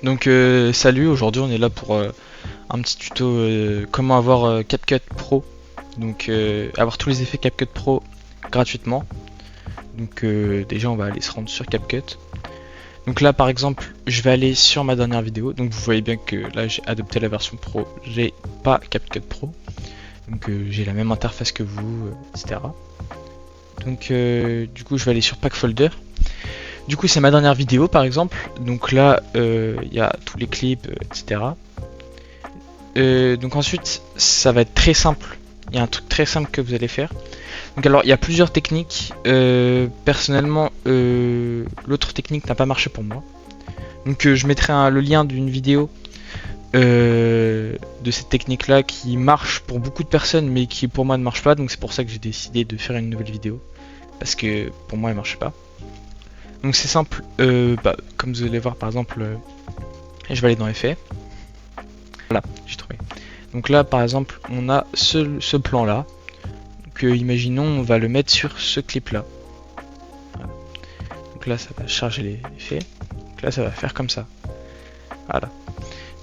Donc salut, aujourd'hui on est là pour un petit tuto comment avoir CapCut Pro. Donc avoir tous les effets CapCut Pro gratuitement. Donc déjà on va aller se rendre sur CapCut. Donc là par exemple je vais aller sur ma dernière vidéo. Donc vous voyez bien que là j'ai adopté la version Pro, j'ai pas CapCut Pro. Donc j'ai la même interface que vous, etc. Donc du coup je vais aller sur Pack Folder. Du coup c'est ma dernière vidéo par exemple, donc là il y a tous les clips, etc. Donc ensuite ça va être très simple, il y a un truc très simple que vous allez faire. Donc alors il y a plusieurs techniques, personnellement l'autre technique n'a pas marché pour moi. Donc je mettrai le lien d'une vidéo de cette technique là qui marche pour beaucoup de personnes mais qui pour moi ne marche pas. Donc c'est pour ça que j'ai décidé de faire une nouvelle vidéo, parce que pour moi elle marchait pas. Donc c'est simple, comme vous allez voir par exemple, je vais aller dans effets. Voilà, j'ai trouvé. Donc là par exemple on a ce plan là. Donc imaginons on va le mettre sur ce clip là. Voilà. Donc là ça va charger les effets. Donc là ça va faire comme ça. Voilà.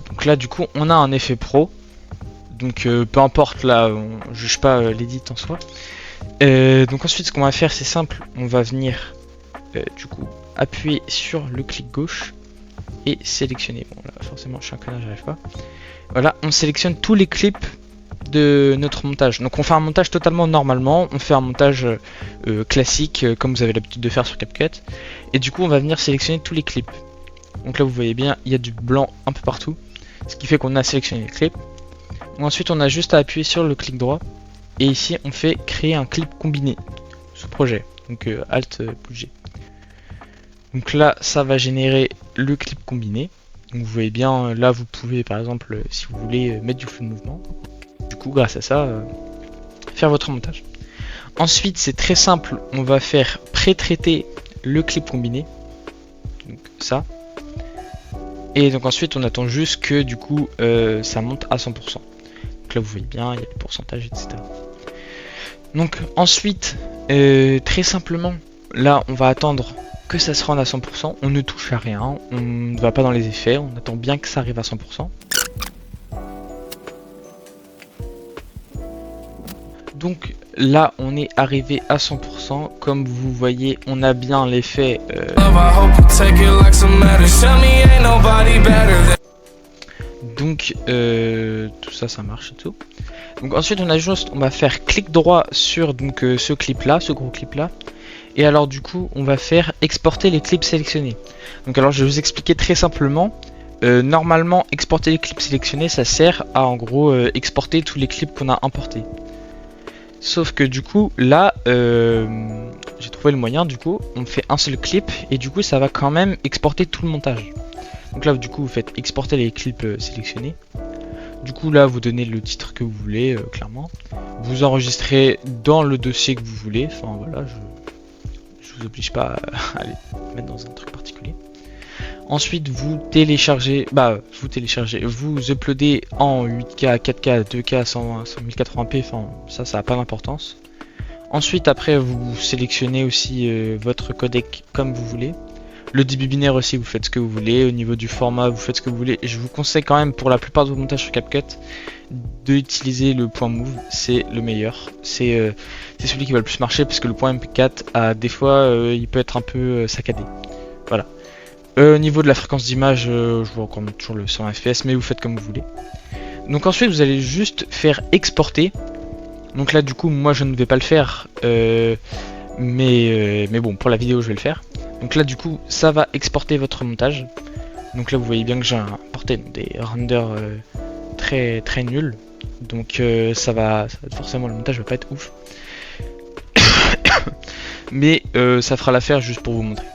Donc là du coup on a un effet pro. Donc peu importe là, on juge pas l'édit en soi. Donc ensuite ce qu'on va faire c'est simple, on va venir du coup appuyer sur le clic gauche et sélectionner. Bon là forcément je suis un connard, j'arrive pas. Voilà, on sélectionne tous les clips de notre montage. Donc on fait un montage totalement normalement, on fait un montage classique comme vous avez l'habitude de faire sur CapCut. Et du coup on va venir sélectionner tous les clips. Donc là vous voyez bien il y a du blanc un peu partout, ce qui fait qu'on a sélectionné les clips. Ensuite on a juste à appuyer sur le clic droit et ici on fait créer un clip combiné sous projet. Donc Alt plus G. Donc là ça va générer le clip combiné. Donc vous voyez bien là vous pouvez par exemple si vous voulez mettre du flou de mouvement. Du coup grâce à ça faire votre montage. Ensuite c'est très simple, on va faire pré-traiter le clip combiné. Donc ça. Et donc ensuite on attend juste que du coup ça monte à 100%. Donc là vous voyez bien il y a des pourcentages, etc. Donc ensuite très simplement là on va attendre que ça se rende à 100%, on ne touche à rien, on ne va pas dans les effets, on attend bien que ça arrive à 100%. Donc là on est arrivé à 100%, comme vous voyez on a bien l'effet donc tout ça ça marche et tout. Donc ensuite on va faire clic droit sur donc ce clip là, ce gros clip là. Et alors du coup on va faire exporter les clips sélectionnés. Donc alors je vais vous expliquer très simplement. Normalement exporter les clips sélectionnés ça sert à en gros exporter tous les clips qu'on a importés. Sauf que du coup là j'ai trouvé le moyen, du coup on fait un seul clip et du coup ça va quand même exporter tout le montage. Donc là du coup vous faites exporter les clips sélectionnés. Du coup là vous donnez le titre que vous voulez clairement. Vous enregistrez dans le dossier que vous voulez. Enfin voilà, je vous oblige pas à aller mettre dans un truc particulier. Ensuite vous téléchargez, vous uploadez en 8K, 4K, 2K, 120, 1080p, enfin ça a pas d'importance. Ensuite après vous sélectionnez aussi votre codec comme vous voulez. Le débit binaire aussi vous faites ce que vous voulez, au niveau du format vous faites ce que vous voulez. Et je vous conseille quand même pour la plupart de vos montages sur CapCut d'utiliser le point move, c'est le meilleur. C'est celui qui va le plus marcher parce que le point MP4 des fois il peut être un peu saccadé. Voilà. Au niveau de la fréquence d'image, je vous recommande toujours le 100 fps, mais vous faites comme vous voulez. Donc ensuite vous allez juste faire exporter. Donc là du coup moi je ne vais pas le faire, mais bon pour la vidéo je vais le faire. Donc là du coup ça va exporter votre montage. Donc là vous voyez bien que j'ai importé des renders très nuls. Donc forcément le montage va pas être ouf. Mais ça fera l'affaire juste pour vous montrer.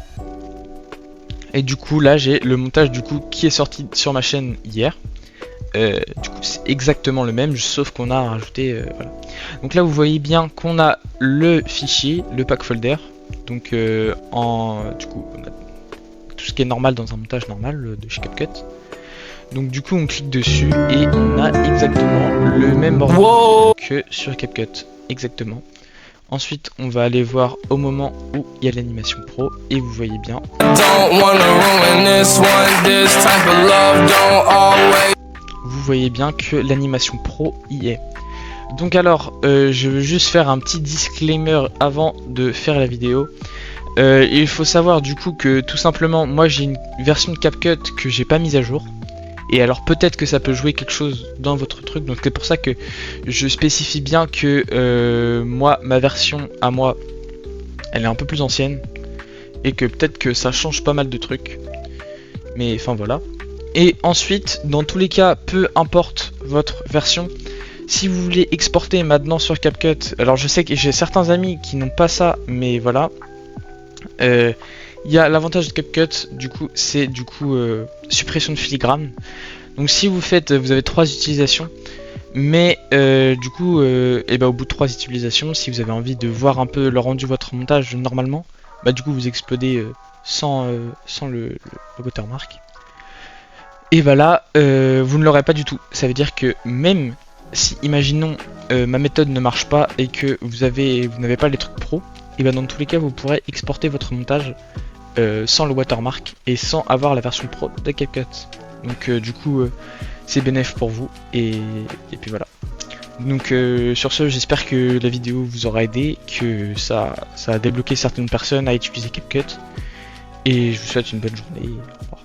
Et du coup là j'ai le montage du coup qui est sorti sur ma chaîne hier. Du coup c'est exactement le même sauf qu'on a rajouté voilà. Donc là vous voyez bien qu'on a le fichier, le pack folder. Donc du coup on a tout ce qui est normal dans un montage normal de chez CapCut. Donc du coup on clique dessus et on a exactement le même ordre que sur CapCut. Exactement. Ensuite, on va aller voir au moment où il y a l'animation pro et vous voyez bien. Vous voyez bien que l'animation pro y est. Donc alors, je veux juste faire un petit disclaimer avant de faire la vidéo. Il faut savoir du coup que tout simplement, moi j'ai une version de CapCut que j'ai pas mise à jour. Et alors peut-être que ça peut jouer quelque chose dans votre truc, donc c'est pour ça que je spécifie bien que moi, ma version à moi, elle est un peu plus ancienne. Et que peut-être que ça change pas mal de trucs. Mais enfin voilà. Et ensuite, dans tous les cas, peu importe votre version, si vous voulez exporter maintenant sur CapCut, alors je sais que j'ai certains amis qui n'ont pas ça, mais voilà. Il y a l'avantage de CapCut, du coup, c'est suppression de filigrane. Donc si vous avez 3 utilisations, mais du coup, au bout de 3 utilisations, si vous avez envie de voir un peu le rendu de votre montage normalement, bah du coup vous explodez sans le watermark. Et bah là, vous ne l'aurez pas du tout. Ça veut dire que même si, imaginons, ma méthode ne marche pas et que vous n'avez pas les trucs pro, et bah dans tous les cas vous pourrez exporter votre montage sans le watermark et sans avoir la version pro de CapCut. Donc du coup c'est bénéf pour vous et puis voilà. Donc sur ce, j'espère que la vidéo vous aura aidé, que ça a débloqué certaines personnes à utiliser CapCut et je vous souhaite une bonne journée. Au revoir.